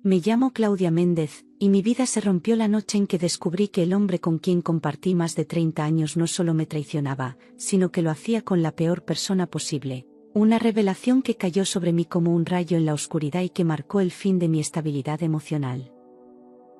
Me llamo Claudia Méndez, y mi vida se rompió la noche en que descubrí que el hombre con quien compartí más de 30 años no solo me traicionaba, sino que lo hacía con la peor persona posible. Una revelación que cayó sobre mí como un rayo en la oscuridad y que marcó el fin de mi estabilidad emocional.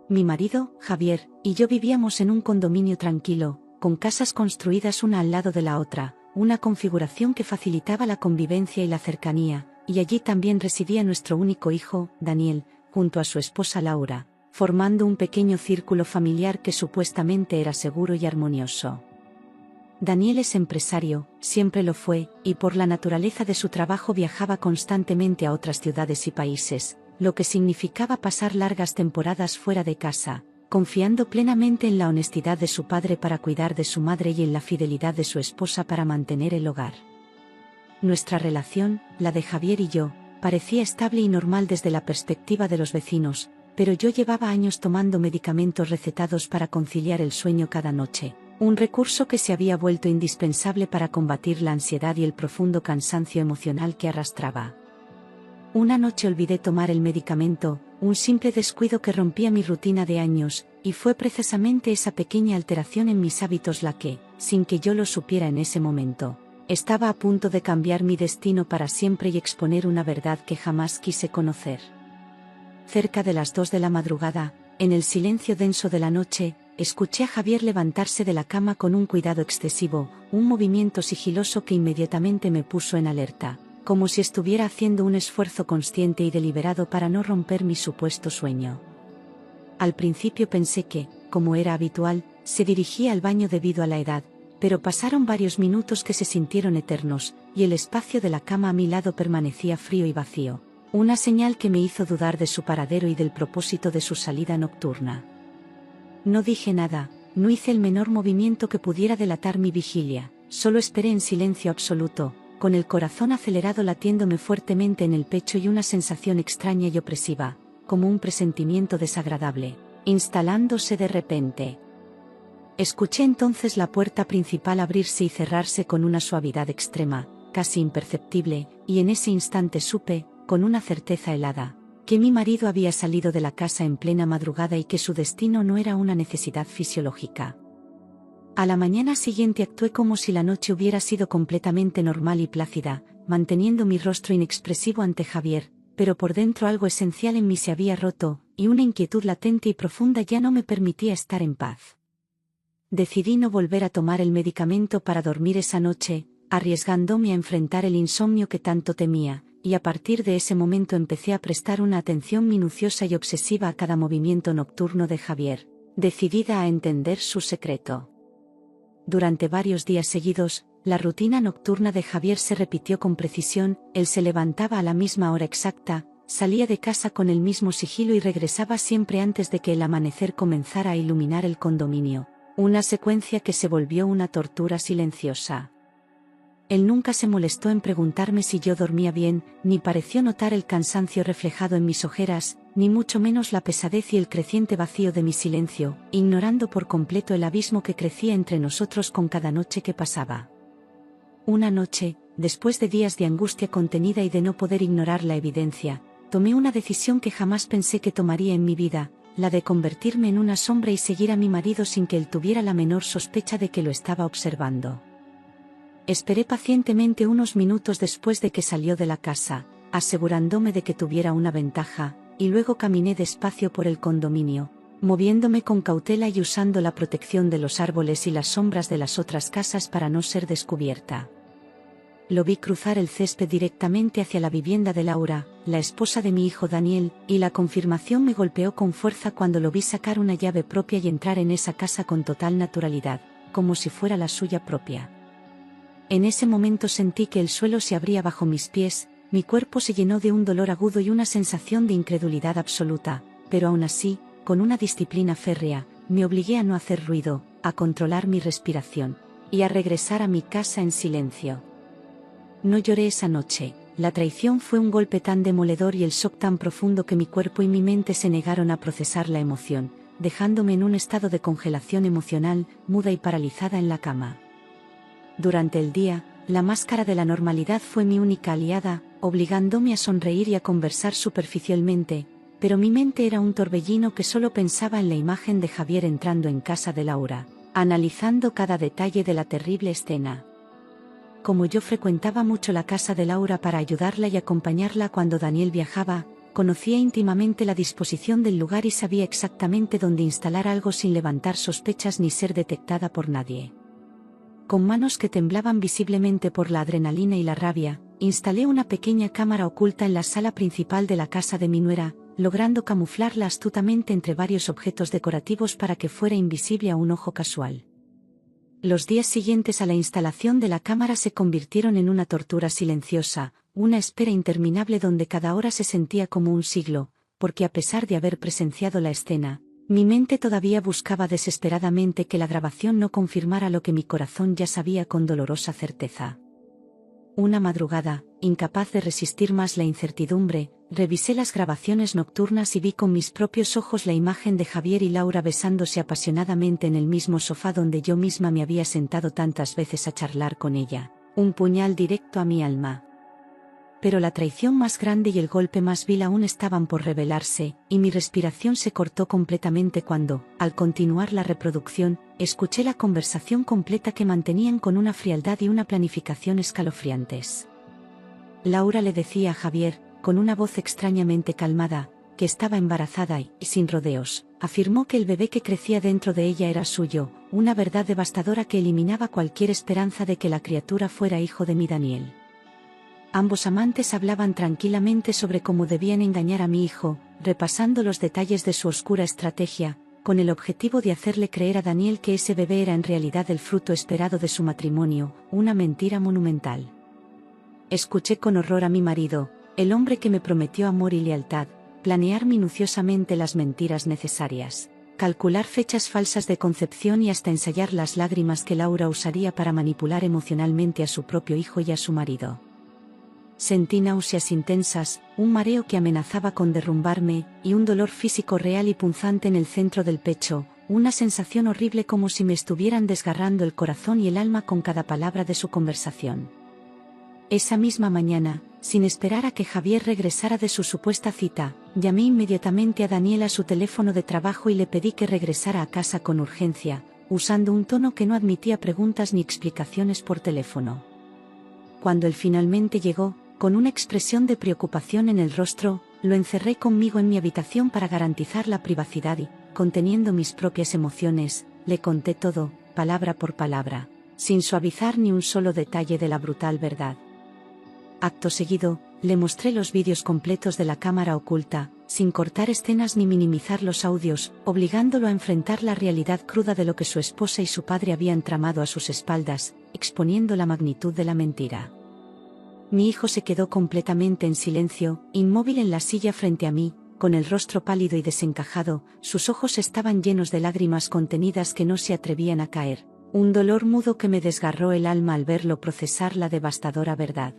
Mi marido, Javier, y yo vivíamos en un condominio tranquilo, con casas construidas una al lado de la otra, una configuración que facilitaba la convivencia y la cercanía, y allí también residía nuestro único hijo, Daniel, junto a su esposa Laura, formando un pequeño círculo familiar que supuestamente era seguro y armonioso. Daniel es empresario, siempre lo fue, y por la naturaleza de su trabajo viajaba constantemente a otras ciudades y países, lo que significaba pasar largas temporadas fuera de casa, confiando plenamente en la honestidad de su padre para cuidar de su madre y en la fidelidad de su esposa para mantener el hogar. Nuestra relación, la de Javier y yo, parecía estable y normal desde la perspectiva de los vecinos, pero yo llevaba años tomando medicamentos recetados para conciliar el sueño cada noche, un recurso que se había vuelto indispensable para combatir la ansiedad y el profundo cansancio emocional que arrastraba. Una noche olvidé tomar el medicamento, un simple descuido que rompía mi rutina de años, y fue precisamente esa pequeña alteración en mis hábitos la que, sin que yo lo supiera en ese momento, estaba a punto de cambiar mi destino para siempre y exponer una verdad que jamás quise conocer. Cerca de las 2 de la madrugada, en el silencio denso de la noche, escuché a Javier levantarse de la cama con un cuidado excesivo, un movimiento sigiloso que inmediatamente me puso en alerta, como si estuviera haciendo un esfuerzo consciente y deliberado para no romper mi supuesto sueño. Al principio pensé que, como era habitual, se dirigía al baño debido a la edad, pero pasaron varios minutos que se sintieron eternos, y el espacio de la cama a mi lado permanecía frío y vacío, una señal que me hizo dudar de su paradero y del propósito de su salida nocturna. No dije nada, no hice el menor movimiento que pudiera delatar mi vigilia, solo esperé en silencio absoluto, con el corazón acelerado latiéndome fuertemente en el pecho y una sensación extraña y opresiva, como un presentimiento desagradable, instalándose de repente. Escuché entonces la puerta principal abrirse y cerrarse con una suavidad extrema, casi imperceptible, y en ese instante supe, con una certeza helada, que mi marido había salido de la casa en plena madrugada y que su destino no era una necesidad fisiológica. A la mañana siguiente actué como si la noche hubiera sido completamente normal y plácida, manteniendo mi rostro inexpresivo ante Javier, pero por dentro algo esencial en mí se había roto, y una inquietud latente y profunda ya no me permitía estar en paz. Decidí no volver a tomar el medicamento para dormir esa noche, arriesgándome a enfrentar el insomnio que tanto temía, y a partir de ese momento empecé a prestar una atención minuciosa y obsesiva a cada movimiento nocturno de Javier, decidida a entender su secreto. Durante varios días seguidos, la rutina nocturna de Javier se repitió con precisión, él se levantaba a la misma hora exacta, salía de casa con el mismo sigilo y regresaba siempre antes de que el amanecer comenzara a iluminar el condominio, una secuencia que se volvió una tortura silenciosa. Él nunca se molestó en preguntarme si yo dormía bien, ni pareció notar el cansancio reflejado en mis ojeras, ni mucho menos la pesadez y el creciente vacío de mi silencio, ignorando por completo el abismo que crecía entre nosotros con cada noche que pasaba. Una noche, después de días de angustia contenida y de no poder ignorar la evidencia, tomé una decisión que jamás pensé que tomaría en mi vida, la de convertirme en una sombra y seguir a mi marido sin que él tuviera la menor sospecha de que lo estaba observando. Esperé pacientemente unos minutos después de que salió de la casa, asegurándome de que tuviera una ventaja, y luego caminé despacio por el condominio, moviéndome con cautela y usando la protección de los árboles y las sombras de las otras casas para no ser descubierta. Lo vi cruzar el césped directamente hacia la vivienda de Laura, la esposa de mi hijo Daniel, y la confirmación me golpeó con fuerza cuando lo vi sacar una llave propia y entrar en esa casa con total naturalidad, como si fuera la suya propia. En ese momento sentí que el suelo se abría bajo mis pies, mi cuerpo se llenó de un dolor agudo y una sensación de incredulidad absoluta, pero aún así, con una disciplina férrea, me obligué a no hacer ruido, a controlar mi respiración, y a regresar a mi casa en silencio. No lloré esa noche, la traición fue un golpe tan demoledor y el shock tan profundo que mi cuerpo y mi mente se negaron a procesar la emoción, dejándome en un estado de congelación emocional, muda y paralizada en la cama. Durante el día, la máscara de la normalidad fue mi única aliada, obligándome a sonreír y a conversar superficialmente, pero mi mente era un torbellino que solo pensaba en la imagen de Javier entrando en casa de Laura, analizando cada detalle de la terrible escena. Como yo frecuentaba mucho la casa de Laura para ayudarla y acompañarla cuando Daniel viajaba, conocía íntimamente la disposición del lugar y sabía exactamente dónde instalar algo sin levantar sospechas ni ser detectada por nadie. Con manos que temblaban visiblemente por la adrenalina y la rabia, instalé una pequeña cámara oculta en la sala principal de la casa de mi nuera, logrando camuflarla astutamente entre varios objetos decorativos para que fuera invisible a un ojo casual. Los días siguientes a la instalación de la cámara se convirtieron en una tortura silenciosa, una espera interminable donde cada hora se sentía como un siglo, porque a pesar de haber presenciado la escena, mi mente todavía buscaba desesperadamente que la grabación no confirmara lo que mi corazón ya sabía con dolorosa certeza. Una madrugada, incapaz de resistir más la incertidumbre, revisé las grabaciones nocturnas y vi con mis propios ojos la imagen de Javier y Laura besándose apasionadamente en el mismo sofá donde yo misma me había sentado tantas veces a charlar con ella, un puñal directo a mi alma. Pero la traición más grande y el golpe más vil aún estaban por revelarse, y mi respiración se cortó completamente cuando, al continuar la reproducción, escuché la conversación completa que mantenían con una frialdad y una planificación escalofriantes. Laura le decía a Javier, con una voz extrañamente calmada, que estaba embarazada y, sin rodeos, afirmó que el bebé que crecía dentro de ella era suyo, una verdad devastadora que eliminaba cualquier esperanza de que la criatura fuera hijo de mi Daniel. Ambos amantes hablaban tranquilamente sobre cómo debían engañar a mi hijo, repasando los detalles de su oscura estrategia, con el objetivo de hacerle creer a Daniel que ese bebé era en realidad el fruto esperado de su matrimonio, una mentira monumental. Escuché con horror a mi marido, el hombre que me prometió amor y lealtad, planear minuciosamente las mentiras necesarias, calcular fechas falsas de concepción y hasta ensayar las lágrimas que Laura usaría para manipular emocionalmente a su propio hijo y a su marido. Sentí náuseas intensas, un mareo que amenazaba con derrumbarme, y un dolor físico real y punzante en el centro del pecho, una sensación horrible como si me estuvieran desgarrando el corazón y el alma con cada palabra de su conversación. Esa misma mañana, sin esperar a que Javier regresara de su supuesta cita, llamé inmediatamente a Daniel a su teléfono de trabajo y le pedí que regresara a casa con urgencia, usando un tono que no admitía preguntas ni explicaciones por teléfono. Cuando él finalmente llegó, con una expresión de preocupación en el rostro, lo encerré conmigo en mi habitación para garantizar la privacidad y, conteniendo mis propias emociones, le conté todo, palabra por palabra, sin suavizar ni un solo detalle de la brutal verdad. Acto seguido, le mostré los vídeos completos de la cámara oculta, sin cortar escenas ni minimizar los audios, obligándolo a enfrentar la realidad cruda de lo que su esposa y su padre habían tramado a sus espaldas, exponiendo la magnitud de la mentira. Mi hijo se quedó completamente en silencio, inmóvil en la silla frente a mí, con el rostro pálido y desencajado, sus ojos estaban llenos de lágrimas contenidas que no se atrevían a caer, un dolor mudo que me desgarró el alma al verlo procesar la devastadora verdad.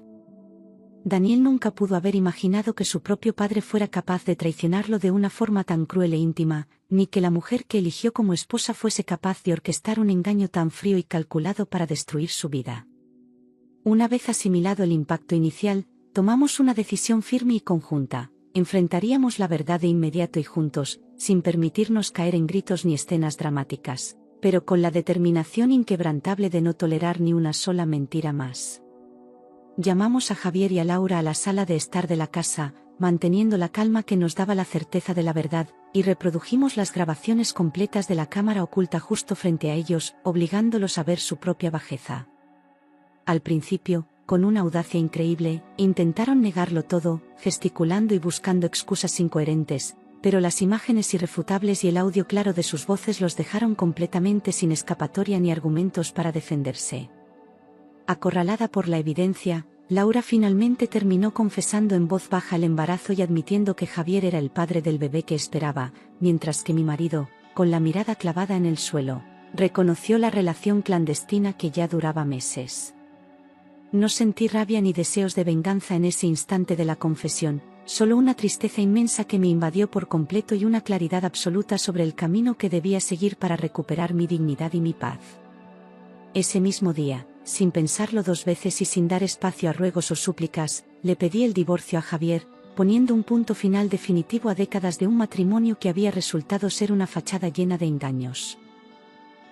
Daniel nunca pudo haber imaginado que su propio padre fuera capaz de traicionarlo de una forma tan cruel e íntima, ni que la mujer que eligió como esposa fuese capaz de orquestar un engaño tan frío y calculado para destruir su vida. Una vez asimilado el impacto inicial, tomamos una decisión firme y conjunta: enfrentaríamos la verdad de inmediato y juntos, sin permitirnos caer en gritos ni escenas dramáticas, pero con la determinación inquebrantable de no tolerar ni una sola mentira más. Llamamos a Javier y a Laura a la sala de estar de la casa, manteniendo la calma que nos daba la certeza de la verdad, y reprodujimos las grabaciones completas de la cámara oculta justo frente a ellos, obligándolos a ver su propia bajeza. Al principio, con una audacia increíble, intentaron negarlo todo, gesticulando y buscando excusas incoherentes, pero las imágenes irrefutables y el audio claro de sus voces los dejaron completamente sin escapatoria ni argumentos para defenderse. Acorralada por la evidencia, Laura finalmente terminó confesando en voz baja el embarazo y admitiendo que Javier era el padre del bebé que esperaba, mientras que mi marido, con la mirada clavada en el suelo, reconoció la relación clandestina que ya duraba meses. No sentí rabia ni deseos de venganza en ese instante de la confesión, solo una tristeza inmensa que me invadió por completo y una claridad absoluta sobre el camino que debía seguir para recuperar mi dignidad y mi paz. Ese mismo día, sin pensarlo dos veces y sin dar espacio a ruegos o súplicas, le pedí el divorcio a Javier, poniendo un punto final definitivo a décadas de un matrimonio que había resultado ser una fachada llena de engaños.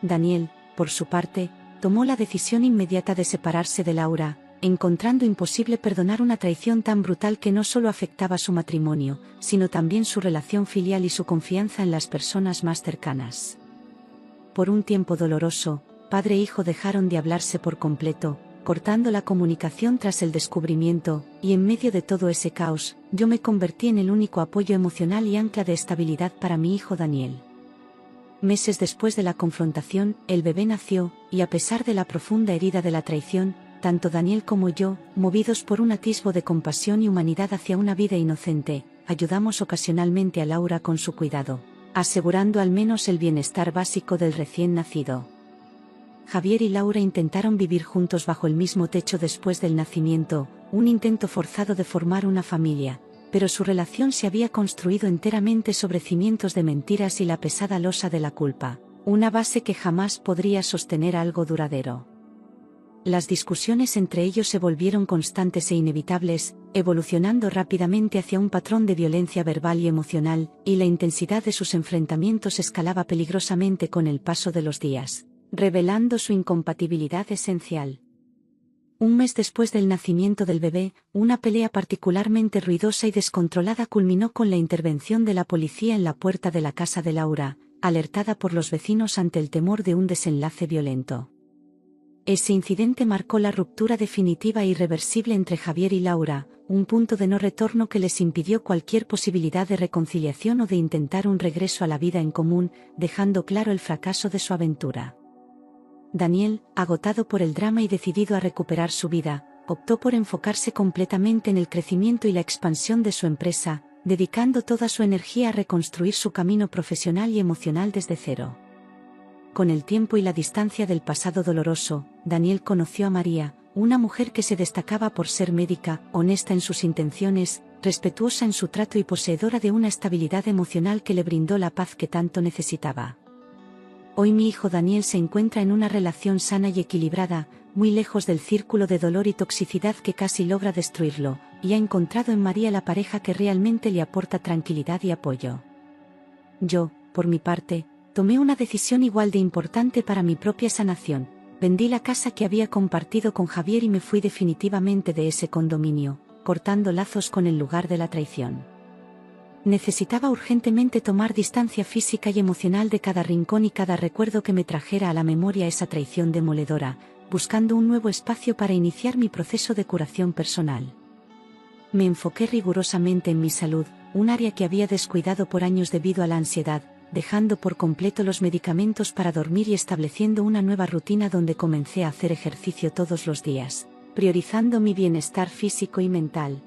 Daniel, por su parte, tomó la decisión inmediata de separarse de Laura, encontrando imposible perdonar una traición tan brutal que no solo afectaba su matrimonio, sino también su relación filial y su confianza en las personas más cercanas. Por un tiempo doloroso, padre e hijo dejaron de hablarse por completo, cortando la comunicación tras el descubrimiento, y en medio de todo ese caos, yo me convertí en el único apoyo emocional y ancla de estabilidad para mi hijo Daniel. Meses después de la confrontación, el bebé nació, y a pesar de la profunda herida de la traición, tanto Daniel como yo, movidos por un atisbo de compasión y humanidad hacia una vida inocente, ayudamos ocasionalmente a Laura con su cuidado, asegurando al menos el bienestar básico del recién nacido. Javier y Laura intentaron vivir juntos bajo el mismo techo después del nacimiento, un intento forzado de formar una familia, pero su relación se había construido enteramente sobre cimientos de mentiras y la pesada losa de la culpa, una base que jamás podría sostener algo duradero. Las discusiones entre ellos se volvieron constantes e inevitables, evolucionando rápidamente hacia un patrón de violencia verbal y emocional, y la intensidad de sus enfrentamientos escalaba peligrosamente con el paso de los días, revelando su incompatibilidad esencial. Un mes después del nacimiento del bebé, una pelea particularmente ruidosa y descontrolada culminó con la intervención de la policía en la puerta de la casa de Laura, alertada por los vecinos ante el temor de un desenlace violento. Ese incidente marcó la ruptura definitiva e irreversible entre Javier y Laura, un punto de no retorno que les impidió cualquier posibilidad de reconciliación o de intentar un regreso a la vida en común, dejando claro el fracaso de su aventura. Daniel, agotado por el drama y decidido a recuperar su vida, optó por enfocarse completamente en el crecimiento y la expansión de su empresa, dedicando toda su energía a reconstruir su camino profesional y emocional desde cero. Con el tiempo y la distancia del pasado doloroso, Daniel conoció a María, una mujer que se destacaba por ser médica, honesta en sus intenciones, respetuosa en su trato y poseedora de una estabilidad emocional que le brindó la paz que tanto necesitaba. Hoy mi hijo Daniel se encuentra en una relación sana y equilibrada, muy lejos del círculo de dolor y toxicidad que casi logra destruirlo, y ha encontrado en María la pareja que realmente le aporta tranquilidad y apoyo. Yo, por mi parte, tomé una decisión igual de importante para mi propia sanación. Vendí la casa que había compartido con Javier y me fui definitivamente de ese condominio, cortando lazos con el lugar de la traición. Necesitaba urgentemente tomar distancia física y emocional de cada rincón y cada recuerdo que me trajera a la memoria esa traición demoledora, buscando un nuevo espacio para iniciar mi proceso de curación personal. Me enfoqué rigurosamente en mi salud, un área que había descuidado por años debido a la ansiedad, dejando por completo los medicamentos para dormir y estableciendo una nueva rutina donde comencé a hacer ejercicio todos los días, priorizando mi bienestar físico y mental.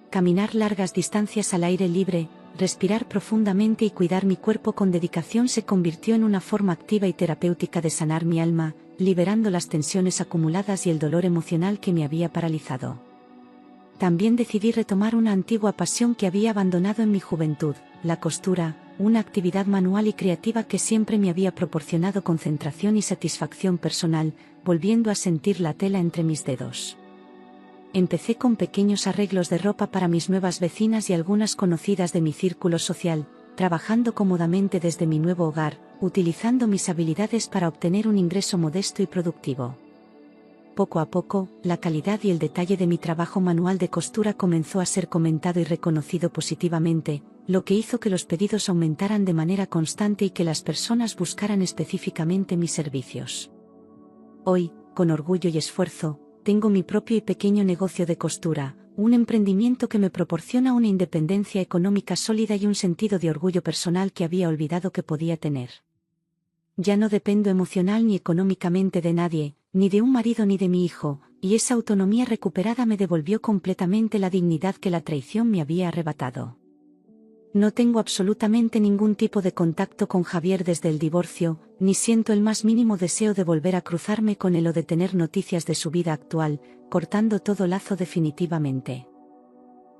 Caminar largas distancias al aire libre, respirar profundamente y cuidar mi cuerpo con dedicación se convirtió en una forma activa y terapéutica de sanar mi alma, liberando las tensiones acumuladas y el dolor emocional que me había paralizado. También decidí retomar una antigua pasión que había abandonado en mi juventud, la costura, una actividad manual y creativa que siempre me había proporcionado concentración y satisfacción personal, volviendo a sentir la tela entre mis dedos. Empecé con pequeños arreglos de ropa para mis nuevas vecinas y algunas conocidas de mi círculo social, trabajando cómodamente desde mi nuevo hogar, utilizando mis habilidades para obtener un ingreso modesto y productivo. Poco a poco, la calidad y el detalle de mi trabajo manual de costura comenzó a ser comentado y reconocido positivamente, lo que hizo que los pedidos aumentaran de manera constante y que las personas buscaran específicamente mis servicios. Hoy, con orgullo y esfuerzo, tengo mi propio y pequeño negocio de costura, un emprendimiento que me proporciona una independencia económica sólida y un sentido de orgullo personal que había olvidado que podía tener. Ya no dependo emocional ni económicamente de nadie, ni de un marido ni de mi hijo, y esa autonomía recuperada me devolvió completamente la dignidad que la traición me había arrebatado. No tengo absolutamente ningún tipo de contacto con Javier desde el divorcio, ni siento el más mínimo deseo de volver a cruzarme con él o de tener noticias de su vida actual, cortando todo lazo definitivamente.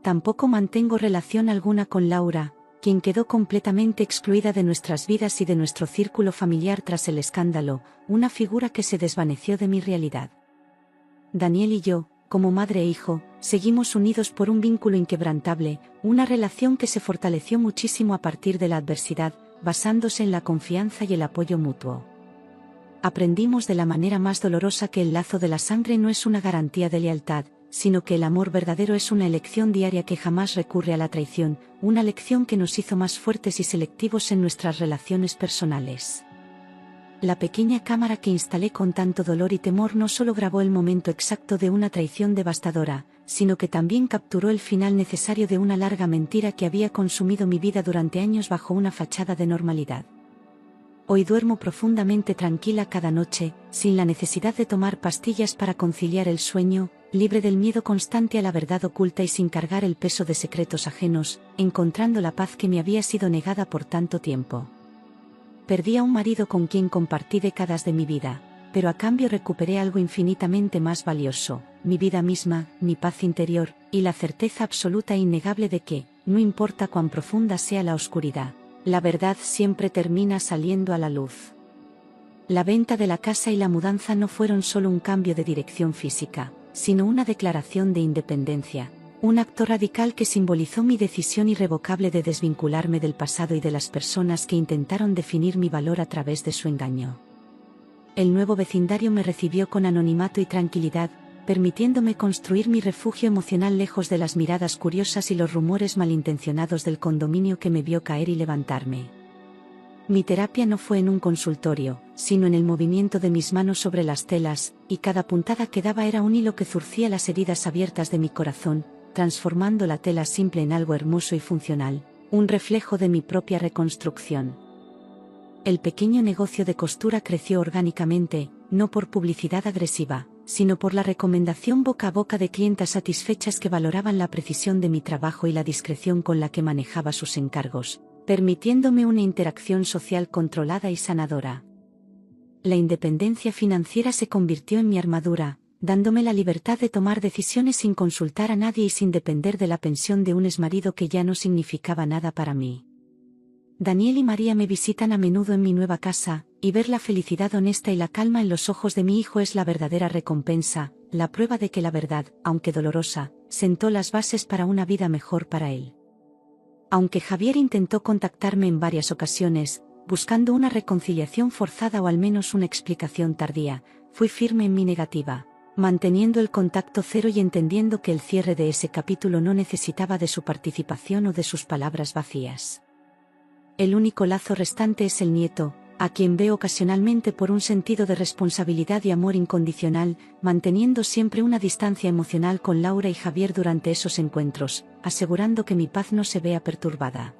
Tampoco mantengo relación alguna con Laura, quien quedó completamente excluida de nuestras vidas y de nuestro círculo familiar tras el escándalo, una figura que se desvaneció de mi realidad. Daniel y yo, como madre e hijo, seguimos unidos por un vínculo inquebrantable, una relación que se fortaleció muchísimo a partir de la adversidad, basándose en la confianza y el apoyo mutuo. Aprendimos de la manera más dolorosa que el lazo de la sangre no es una garantía de lealtad, sino que el amor verdadero es una elección diaria que jamás recurre a la traición, una lección que nos hizo más fuertes y selectivos en nuestras relaciones personales. La pequeña cámara que instalé con tanto dolor y temor no solo grabó el momento exacto de una traición devastadora, sino que también capturó el final necesario de una larga mentira que había consumido mi vida durante años bajo una fachada de normalidad. Hoy duermo profundamente tranquila cada noche, sin la necesidad de tomar pastillas para conciliar el sueño, libre del miedo constante a la verdad oculta y sin cargar el peso de secretos ajenos, encontrando la paz que me había sido negada por tanto tiempo. Perdí a un marido con quien compartí décadas de mi vida, pero a cambio recuperé algo infinitamente más valioso, mi vida misma, mi paz interior, y la certeza absoluta e innegable de que, no importa cuán profunda sea la oscuridad, la verdad siempre termina saliendo a la luz. La venta de la casa y la mudanza no fueron solo un cambio de dirección física, sino una declaración de independencia, un acto radical que simbolizó mi decisión irrevocable de desvincularme del pasado y de las personas que intentaron definir mi valor a través de su engaño. El nuevo vecindario me recibió con anonimato y tranquilidad, permitiéndome construir mi refugio emocional lejos de las miradas curiosas y los rumores malintencionados del condominio que me vio caer y levantarme. Mi terapia no fue en un consultorio, sino en el movimiento de mis manos sobre las telas, y cada puntada que daba era un hilo que zurcía las heridas abiertas de mi corazón, transformando la tela simple en algo hermoso y funcional, un reflejo de mi propia reconstrucción. El pequeño negocio de costura creció orgánicamente, no por publicidad agresiva, sino por la recomendación boca a boca de clientas satisfechas que valoraban la precisión de mi trabajo y la discreción con la que manejaba sus encargos, permitiéndome una interacción social controlada y sanadora. La independencia financiera se convirtió en mi armadura, dándome la libertad de tomar decisiones sin consultar a nadie y sin depender de la pensión de un exmarido que ya no significaba nada para mí. Daniel y María me visitan a menudo en mi nueva casa, y ver la felicidad honesta y la calma en los ojos de mi hijo es la verdadera recompensa, la prueba de que la verdad, aunque dolorosa, sentó las bases para una vida mejor para él. Aunque Javier intentó contactarme en varias ocasiones, buscando una reconciliación forzada o al menos una explicación tardía, fui firme en mi negativa, manteniendo el contacto cero y entendiendo que el cierre de ese capítulo no necesitaba de su participación o de sus palabras vacías. El único lazo restante es el nieto, a quien veo ocasionalmente por un sentido de responsabilidad y amor incondicional, manteniendo siempre una distancia emocional con Laura y Javier durante esos encuentros, asegurando que mi paz no se vea perturbada.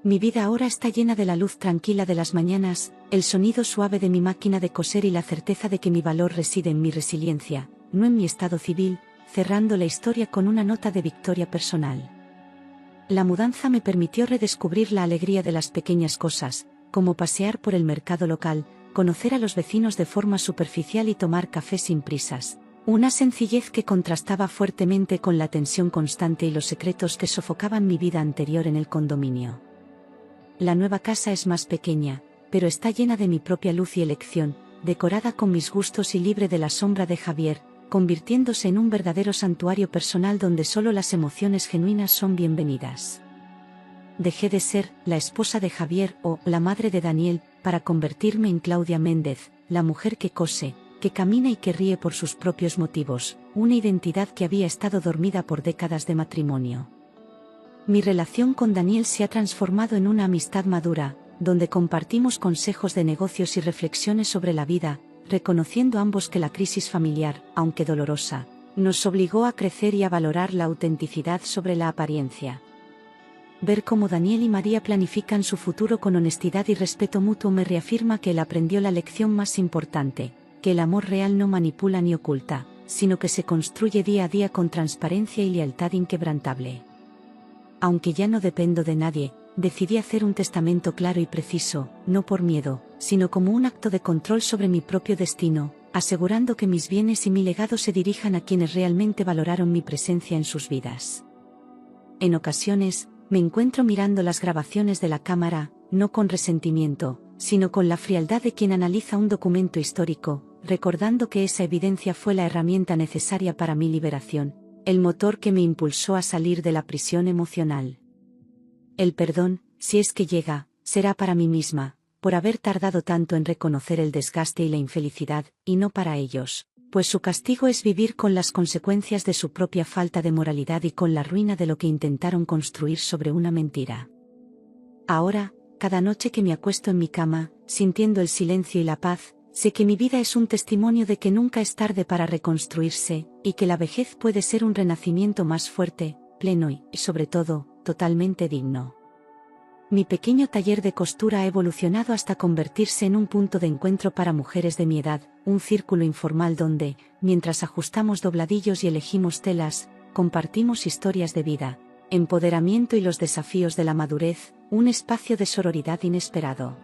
Mi vida ahora está llena de la luz tranquila de las mañanas, el sonido suave de mi máquina de coser y la certeza de que mi valor reside en mi resiliencia, no en mi estado civil, cerrando la historia con una nota de victoria personal. La mudanza me permitió redescubrir la alegría de las pequeñas cosas, como pasear por el mercado local, conocer a los vecinos de forma superficial y tomar café sin prisas, una sencillez que contrastaba fuertemente con la tensión constante y los secretos que sofocaban mi vida anterior en el condominio. La nueva casa es más pequeña, pero está llena de mi propia luz y elección, decorada con mis gustos y libre de la sombra de Javier, convirtiéndose en un verdadero santuario personal donde solo las emociones genuinas son bienvenidas. Dejé de ser la esposa de Javier o la madre de Daniel, para convertirme en Claudia Méndez, la mujer que cose, que camina y que ríe por sus propios motivos, una identidad que había estado dormida por décadas de matrimonio. Mi relación con Daniel se ha transformado en una amistad madura, donde compartimos consejos de negocios y reflexiones sobre la vida, reconociendo ambos que la crisis familiar, aunque dolorosa, nos obligó a crecer y a valorar la autenticidad sobre la apariencia. Ver cómo Daniel y María planifican su futuro con honestidad y respeto mutuo me reafirma que él aprendió la lección más importante, que el amor real no manipula ni oculta, sino que se construye día a día con transparencia y lealtad inquebrantable. Aunque ya no dependo de nadie, decidí hacer un testamento claro y preciso, no por miedo, sino como un acto de control sobre mi propio destino, asegurando que mis bienes y mi legado se dirijan a quienes realmente valoraron mi presencia en sus vidas. En ocasiones, me encuentro mirando las grabaciones de la cámara, no con resentimiento, sino con la frialdad de quien analiza un documento histórico, recordando que esa evidencia fue la herramienta necesaria para mi liberación, el motor que me impulsó a salir de la prisión emocional. El perdón, si es que llega, será para mí misma, por haber tardado tanto en reconocer el desgaste y la infelicidad, y no para ellos, pues su castigo es vivir con las consecuencias de su propia falta de moralidad y con la ruina de lo que intentaron construir sobre una mentira. Ahora, cada noche que me acuesto en mi cama, sintiendo el silencio y la paz, sé que mi vida es un testimonio de que nunca es tarde para reconstruirse, y que la vejez puede ser un renacimiento más fuerte, pleno y, sobre todo, totalmente digno. Mi pequeño taller de costura ha evolucionado hasta convertirse en un punto de encuentro para mujeres de mi edad, un círculo informal donde, mientras ajustamos dobladillos y elegimos telas, compartimos historias de vida, empoderamiento y los desafíos de la madurez, un espacio de sororidad inesperado.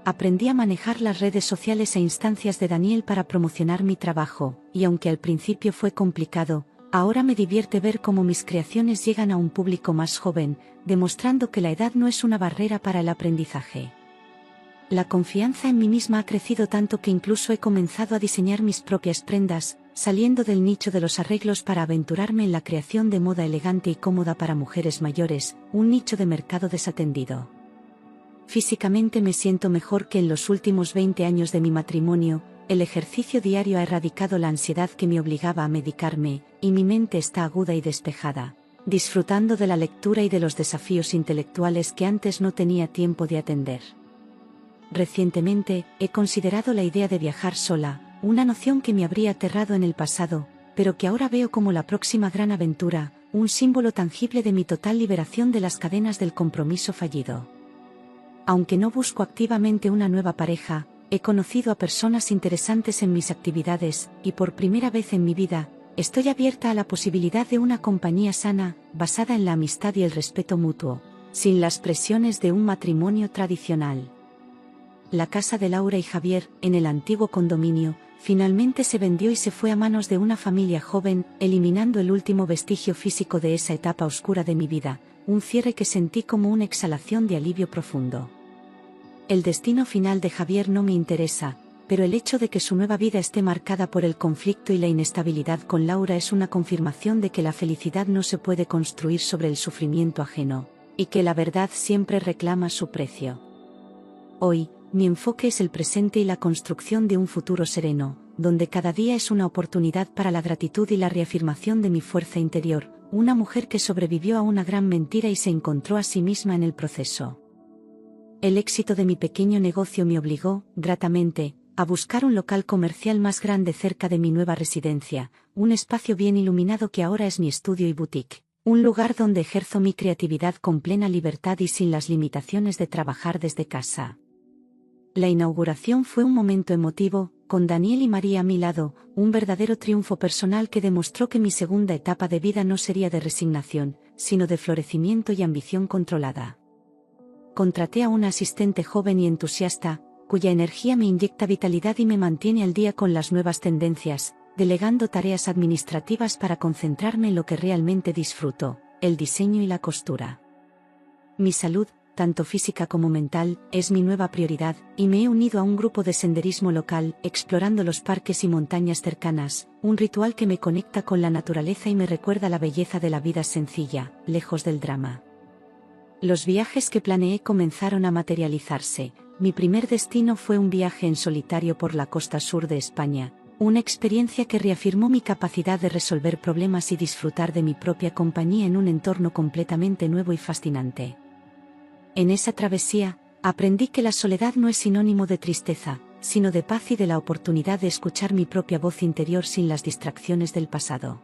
Aprendí a manejar las redes sociales e instancias de Daniel para promocionar mi trabajo, y aunque al principio fue complicado, ahora me divierte ver cómo mis creaciones llegan a un público más joven, demostrando que la edad no es una barrera para el aprendizaje. La confianza en mí misma ha crecido tanto que incluso he comenzado a diseñar mis propias prendas, saliendo del nicho de los arreglos para aventurarme en la creación de moda elegante y cómoda para mujeres mayores, un nicho de mercado desatendido. Físicamente me siento mejor que en los últimos 20 años de mi matrimonio. El ejercicio diario ha erradicado la ansiedad que me obligaba a medicarme, y mi mente está aguda y despejada, disfrutando de la lectura y de los desafíos intelectuales que antes no tenía tiempo de atender. Recientemente, he considerado la idea de viajar sola, una noción que me habría aterrado en el pasado, pero que ahora veo como la próxima gran aventura, un símbolo tangible de mi total liberación de las cadenas del compromiso fallido. Aunque no busco activamente una nueva pareja, he conocido a personas interesantes en mis actividades, y por primera vez en mi vida, estoy abierta a la posibilidad de una compañía sana, basada en la amistad y el respeto mutuo, sin las presiones de un matrimonio tradicional. La casa de Laura y Javier, en el antiguo condominio, finalmente se vendió y se fue a manos de una familia joven, eliminando el último vestigio físico de esa etapa oscura de mi vida, un cierre que sentí como una exhalación de alivio profundo. El destino final de Javier no me interesa, pero el hecho de que su nueva vida esté marcada por el conflicto y la inestabilidad con Laura es una confirmación de que la felicidad no se puede construir sobre el sufrimiento ajeno, y que la verdad siempre reclama su precio. Hoy, mi enfoque es el presente y la construcción de un futuro sereno, donde cada día es una oportunidad para la gratitud y la reafirmación de mi fuerza interior, una mujer que sobrevivió a una gran mentira y se encontró a sí misma en el proceso. El éxito de mi pequeño negocio me obligó, gratamente, a buscar un local comercial más grande cerca de mi nueva residencia, un espacio bien iluminado que ahora es mi estudio y boutique, un lugar donde ejerzo mi creatividad con plena libertad y sin las limitaciones de trabajar desde casa. La inauguración fue un momento emotivo, con Daniel y María a mi lado, un verdadero triunfo personal que demostró que mi segunda etapa de vida no sería de resignación, sino de florecimiento y ambición controlada. Contraté a una asistente joven y entusiasta, cuya energía me inyecta vitalidad y me mantiene al día con las nuevas tendencias, delegando tareas administrativas para concentrarme en lo que realmente disfruto, el diseño y la costura. Mi salud, tanto física como mental, es mi nueva prioridad, y me he unido a un grupo de senderismo local, explorando los parques y montañas cercanas, un ritual que me conecta con la naturaleza y me recuerda la belleza de la vida sencilla, lejos del drama. Los viajes que planeé comenzaron a materializarse. Mi primer destino fue un viaje en solitario por la costa sur de España, una experiencia que reafirmó mi capacidad de resolver problemas y disfrutar de mi propia compañía en un entorno completamente nuevo y fascinante. En esa travesía, aprendí que la soledad no es sinónimo de tristeza, sino de paz y de la oportunidad de escuchar mi propia voz interior sin las distracciones del pasado.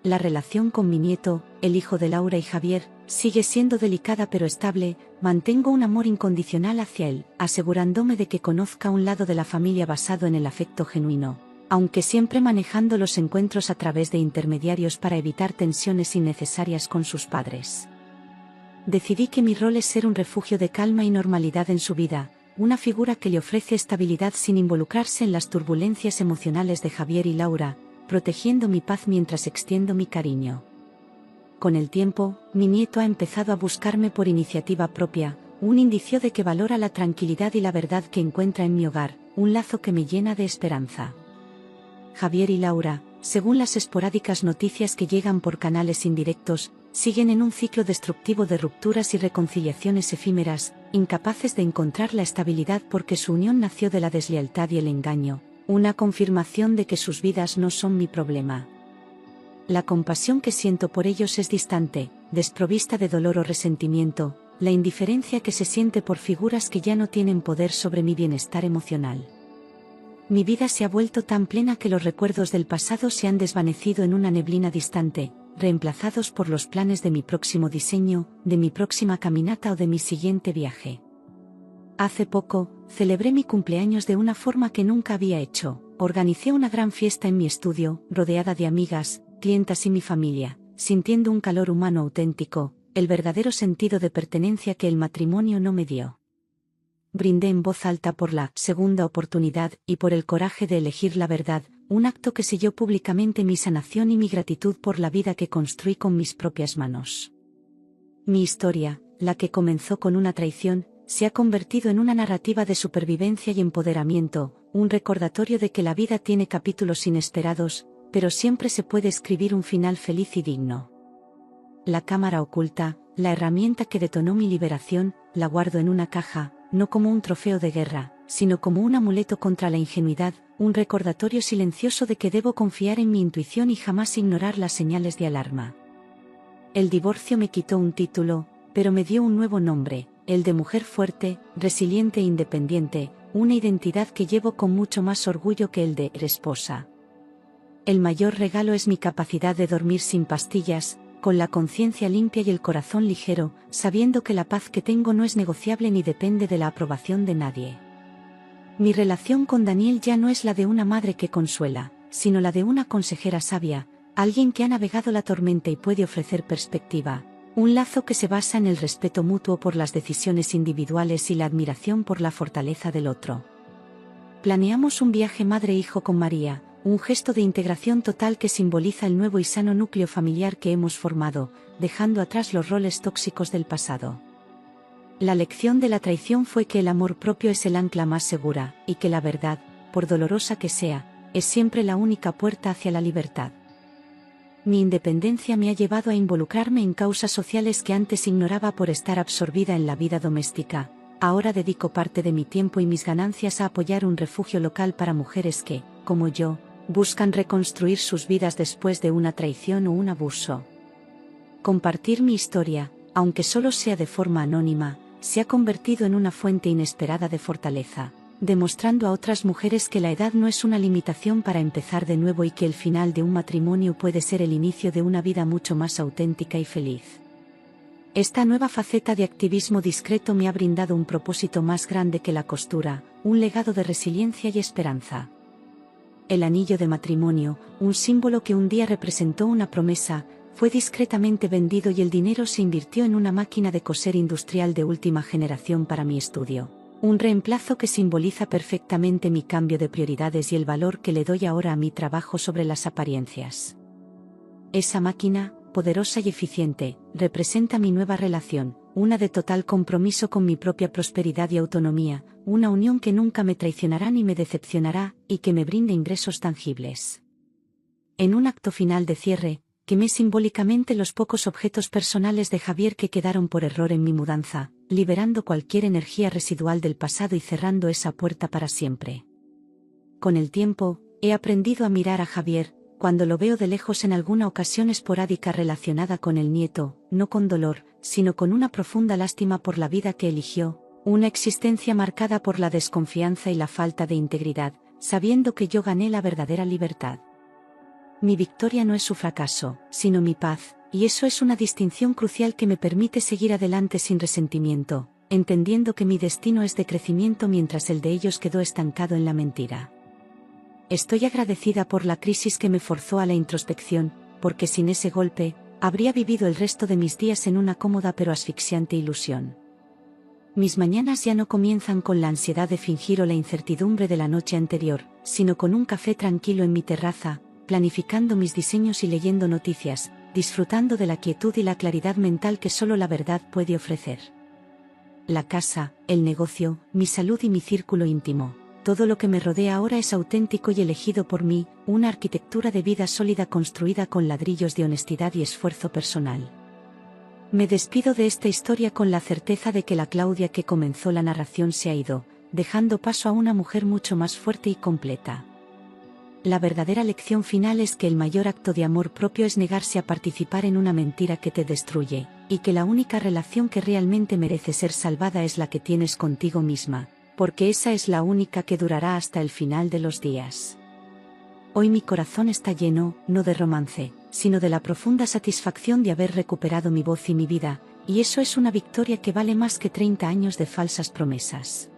La relación con mi nieto, el hijo de Laura y Javier, sigue siendo delicada pero estable. Mantengo un amor incondicional hacia él, asegurándome de que conozca un lado de la familia basado en el afecto genuino, aunque siempre manejando los encuentros a través de intermediarios para evitar tensiones innecesarias con sus padres. Decidí que mi rol es ser un refugio de calma y normalidad en su vida, una figura que le ofrece estabilidad sin involucrarse en las turbulencias emocionales de Javier y Laura, protegiendo mi paz mientras extiendo mi cariño. Con el tiempo, mi nieto ha empezado a buscarme por iniciativa propia, un indicio de que valora la tranquilidad y la verdad que encuentra en mi hogar, un lazo que me llena de esperanza. Javier y Laura, según las esporádicas noticias que llegan por canales indirectos, siguen en un ciclo destructivo de rupturas y reconciliaciones efímeras, incapaces de encontrar la estabilidad porque su unión nació de la deslealtad y el engaño, una confirmación de que sus vidas no son mi problema. La compasión que siento por ellos es distante, desprovista de dolor o resentimiento, la indiferencia que se siente por figuras que ya no tienen poder sobre mi bienestar emocional. Mi vida se ha vuelto tan plena que los recuerdos del pasado se han desvanecido en una neblina distante, reemplazados por los planes de mi próximo diseño, de mi próxima caminata o de mi siguiente viaje. Hace poco, celebré mi cumpleaños de una forma que nunca había hecho. Organicé una gran fiesta en mi estudio, rodeada de amigas, clientas y mi familia, sintiendo un calor humano auténtico, el verdadero sentido de pertenencia que el matrimonio no me dio. Brindé en voz alta por la segunda oportunidad y por el coraje de elegir la verdad, un acto que selló públicamente mi sanación y mi gratitud por la vida que construí con mis propias manos. Mi historia, la que comenzó con una traición, se ha convertido en una narrativa de supervivencia y empoderamiento, un recordatorio de que la vida tiene capítulos inesperados, pero siempre se puede escribir un final feliz y digno. La cámara oculta, la herramienta que detonó mi liberación, la guardo en una caja, no como un trofeo de guerra, sino como un amuleto contra la ingenuidad, un recordatorio silencioso de que debo confiar en mi intuición y jamás ignorar las señales de alarma. El divorcio me quitó un título, pero me dio un nuevo nombre, el de mujer fuerte, resiliente e independiente, una identidad que llevo con mucho más orgullo que el de esposa. El mayor regalo es mi capacidad de dormir sin pastillas, con la conciencia limpia y el corazón ligero, sabiendo que la paz que tengo no es negociable ni depende de la aprobación de nadie. Mi relación con Daniel ya no es la de una madre que consuela, sino la de una consejera sabia, alguien que ha navegado la tormenta y puede ofrecer perspectiva, un lazo que se basa en el respeto mutuo por las decisiones individuales y la admiración por la fortaleza del otro. Planeamos un viaje madre-hijo con María, un gesto de integración total que simboliza el nuevo y sano núcleo familiar que hemos formado, dejando atrás los roles tóxicos del pasado. La lección de la traición fue que el amor propio es el ancla más segura, y que la verdad, por dolorosa que sea, es siempre la única puerta hacia la libertad. Mi independencia me ha llevado a involucrarme en causas sociales que antes ignoraba por estar absorbida en la vida doméstica. Ahora dedico parte de mi tiempo y mis ganancias a apoyar un refugio local para mujeres que, como yo, buscan reconstruir sus vidas después de una traición o un abuso. Compartir mi historia, aunque solo sea de forma anónima, se ha convertido en una fuente inesperada de fortaleza, demostrando a otras mujeres que la edad no es una limitación para empezar de nuevo y que el final de un matrimonio puede ser el inicio de una vida mucho más auténtica y feliz. Esta nueva faceta de activismo discreto me ha brindado un propósito más grande que la costura, un legado de resiliencia y esperanza. El anillo de matrimonio, un símbolo que un día representó una promesa, fue discretamente vendido y el dinero se invirtió en una máquina de coser industrial de última generación para mi estudio. Un reemplazo que simboliza perfectamente mi cambio de prioridades y el valor que le doy ahora a mi trabajo sobre las apariencias. Esa máquina, poderosa y eficiente, representa mi nueva relación, una de total compromiso con mi propia prosperidad y autonomía, una unión que nunca me traicionará ni me decepcionará, y que me brinde ingresos tangibles. En un acto final de cierre, quemé simbólicamente los pocos objetos personales de Javier que quedaron por error en mi mudanza, liberando cualquier energía residual del pasado y cerrando esa puerta para siempre. Con el tiempo, he aprendido a mirar a Javier, cuando lo veo de lejos en alguna ocasión esporádica relacionada con el nieto, no con dolor, sino con una profunda lástima por la vida que eligió, una existencia marcada por la desconfianza y la falta de integridad, sabiendo que yo gané la verdadera libertad. Mi victoria no es su fracaso, sino mi paz, y eso es una distinción crucial que me permite seguir adelante sin resentimiento, entendiendo que mi destino es de crecimiento mientras el de ellos quedó estancado en la mentira. Estoy agradecida por la crisis que me forzó a la introspección, porque sin ese golpe, habría vivido el resto de mis días en una cómoda pero asfixiante ilusión. Mis mañanas ya no comienzan con la ansiedad de fingir o la incertidumbre de la noche anterior, sino con un café tranquilo en mi terraza, planificando mis diseños y leyendo noticias, disfrutando de la quietud y la claridad mental que solo la verdad puede ofrecer. La casa, el negocio, mi salud y mi círculo íntimo, Todo lo que me rodea ahora es auténtico y elegido por mí, una arquitectura de vida sólida construida con ladrillos de honestidad y esfuerzo personal. Me despido de esta historia con la certeza de que la Claudia que comenzó la narración se ha ido, dejando paso a una mujer mucho más fuerte y completa. La verdadera lección final es que el mayor acto de amor propio es negarse a participar en una mentira que te destruye, y que la única relación que realmente merece ser salvada es la que tienes contigo misma, porque esa es la única que durará hasta el final de los días. Hoy mi corazón está lleno, no de romance, sino de la profunda satisfacción de haber recuperado mi voz y mi vida, y eso es una victoria que vale más que 30 años de falsas promesas.